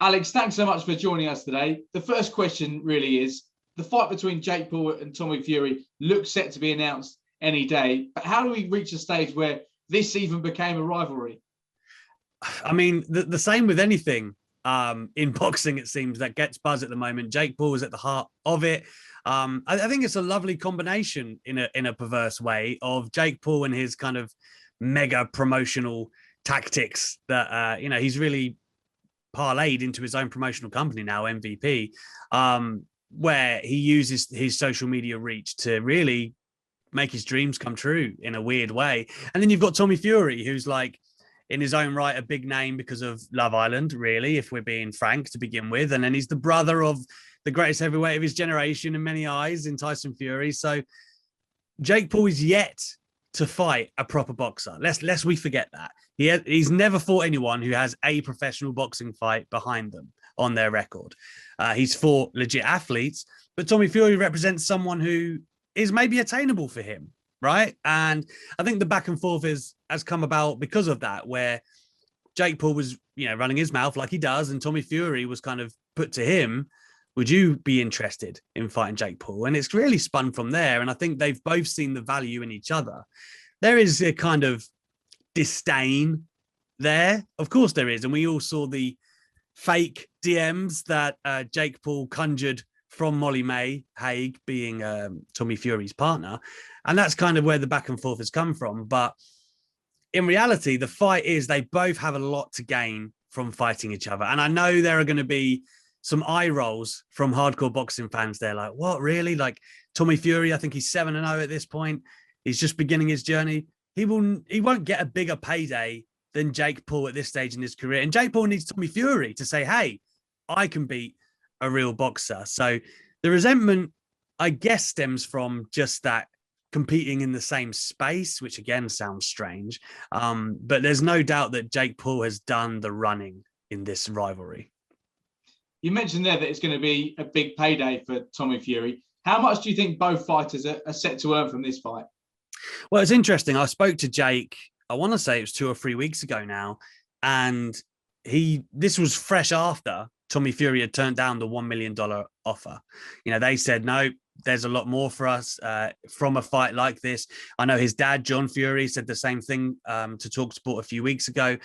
Alex, thanks so much for joining us today. The first question really is, the fight between Jake Paul and Tommy Fury looks set to be announced any day. But how do we reach a stage where this even became a rivalry? I mean, the same with anything in boxing, it seems, that gets buzz at the moment. Jake Paul is at the heart of it. I think it's a lovely combination in a perverse way of Jake Paul and his kind of mega promotional tactics that, he's really parlayed into his own promotional company now, MVP, where he uses his social media reach to really make his dreams come true in a weird way. And then you've got Tommy Fury, who's like, in his own right, a big name because of Love Island, really, if we're being frank to begin with. And then he's the brother of the greatest heavyweight of his generation in many eyes, in Tyson Fury. So Jake Paul is yet to fight a proper boxer. Lest we forget that. He's never fought anyone who has a professional boxing fight behind them on their record. He's fought legit athletes, but Tommy Fury represents someone who is maybe attainable for him, right? And I think the back and forth has come about because of that, where Jake Paul was, running his mouth like he does, and Tommy Fury was kind of put to him, would you be interested in fighting Jake Paul? And it's really spun from there. And I think they've both seen the value in each other. There is a kind of disdain there. Of course there is. And we all saw the fake DMs that Jake Paul conjured from Molly May Haig, being Tommy Fury's partner. And that's kind of where the back and forth has come from. But in reality, the fight is they both have a lot to gain from fighting each other. And I know there are going to be some eye rolls from hardcore boxing fans. They're like, what, really? Like Tommy Fury, I think he's 7-0 at this point. He's just beginning his journey. He won't get a bigger payday than Jake Paul at this stage in his career. And Jake Paul needs Tommy Fury to say, hey, I can beat a real boxer. So the resentment, I guess, stems from just that competing in the same space, which again sounds strange. But there's no doubt that Jake Paul has done the running in this rivalry. You mentioned there that it's going to be a big payday for Tommy Fury. How much do you think both fighters are set to earn from this fight? Well, it's interesting. I spoke to Jake, I want to say it was 2 or 3 weeks ago now. And this was fresh after Tommy Fury had turned down the $1 million offer. They said, no, there's a lot more for us from a fight like this. I know his dad, John Fury, said the same thing to talkSPORT a few weeks ago.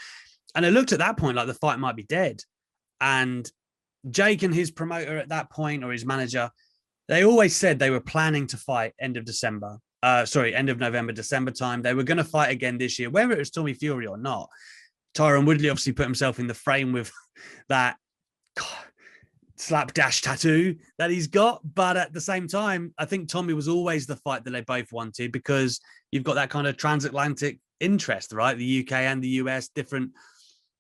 And it looked at that point like the fight might be dead. And Jake and his promoter at that point, or his manager, they always said they were planning to fight end of November, December time. They were going to fight again this year, whether it was Tommy Fury or not. Tyron Woodley obviously put himself in the frame with that slapdash tattoo that he's got. But at the same time, I think Tommy was always the fight that they both wanted, because you've got that kind of transatlantic interest, right? The UK and the US, different,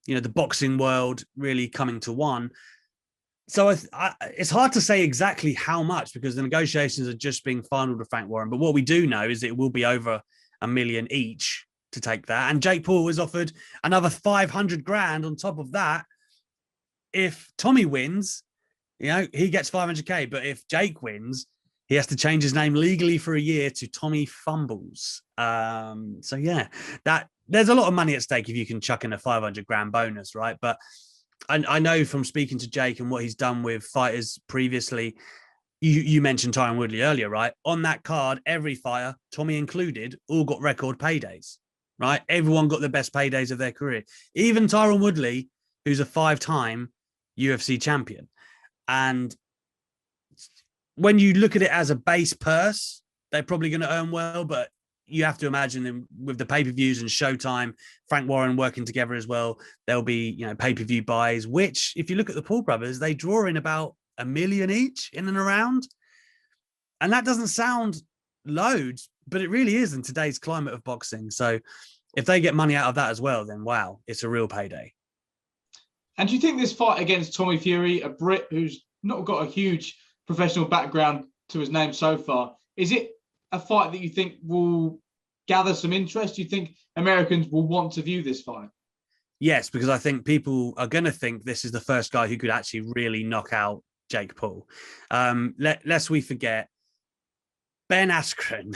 the boxing world really coming to one. So it's hard to say exactly how much, because the negotiations are just being finalized with Frank Warren. But what we do know is it will be over $1 million each to take that. And Jake Paul was offered another 500 grand on top of that. If Tommy wins, he gets 500K. But if Jake wins, he has to change his name legally for a year to Tommy Fumbles. So yeah, there's a lot of money at stake if you can chuck in a 500 grand bonus, right? But I know from speaking to Jake and what he's done with fighters previously, you mentioned Tyron Woodley earlier, right? On that card, every fighter, Tommy included, all got record paydays, right? Everyone got the best paydays of their career. Even Tyron Woodley, who's a 5-time UFC champion. And when you look at it as a base purse, they're probably going to earn well, but you have to imagine them with the pay-per-views and Showtime, Frank Warren working together as well. There'll be, pay-per-view buys, which if you look at the Paul brothers, they draw in about $1 million each in and around. And that doesn't sound loads, but it really is in today's climate of boxing. So if they get money out of that as well, then wow, it's a real payday. And do you think this fight against Tommy Fury, a Brit who's not got a huge professional background to his name so far, is it a fight that you think will gather some interest? Do you think Americans will want to view this fight? Yes, because I think people are going to think this is the first guy who could actually really knock out Jake Paul. Lest we forget, Ben Askren.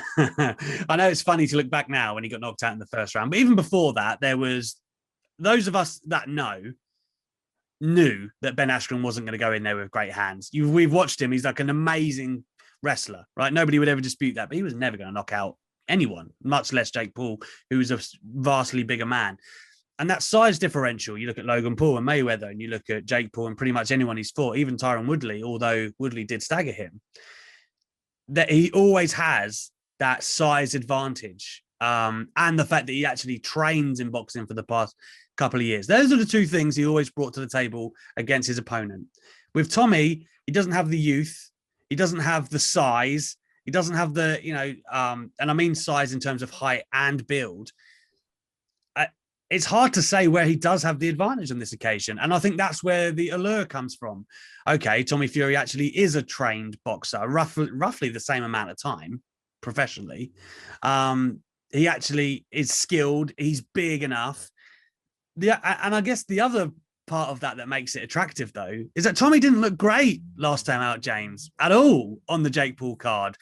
I know it's funny to look back now when he got knocked out in the first round, but even before that, there was those of us that know knew that Ben Askren wasn't going to go in there with great hands. We've watched him. He's like an amazing wrestler, right? Nobody would ever dispute that, but he was never going to knock out anyone, much less Jake Paul, who was a vastly bigger man. And that size differential, you look at Logan Paul and Mayweather, and you look at Jake Paul and pretty much anyone he's fought, even Tyron Woodley, although Woodley did stagger him, that he always has that size advantage. And the fact that he actually trains in boxing for the past couple of years. Those are the two things he always brought to the table against his opponent. With Tommy, he doesn't have the youth. He doesn't have the size. He doesn't have the, and I mean size in terms of height and build. It's hard to say where he does have the advantage on this occasion. And I think that's where the allure comes from. Okay, Tommy Fury actually is a trained boxer, roughly the same amount of time professionally. He actually is skilled. He's big enough. And I guess the other part of that makes it attractive, though, is that Tommy didn't look great last time out, James, at all on the Jake Paul card.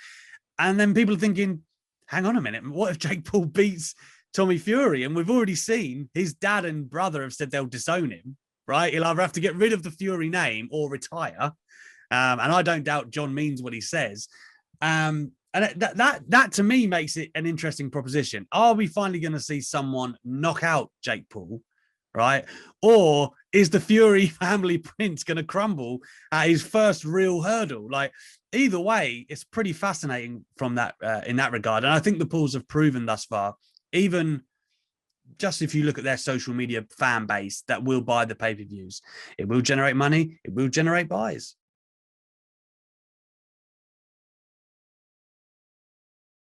And then people are thinking, hang on a minute, what if Jake Paul beats Tommy Fury? And we've already seen his dad and brother have said they'll disown him, right? He'll either have to get rid of the Fury name or retire. And I don't doubt John means what he says. And that to me makes it an interesting proposition. Are we finally going to see someone knock out Jake Paul, right? Or is the Fury family prince going to crumble at his first real hurdle? Like, either way, it's pretty fascinating from that in that regard. And I think the Pauls have proven thus far, even just if you look at their social media fan base, that will buy the pay-per-views. It will generate money. It will generate buys.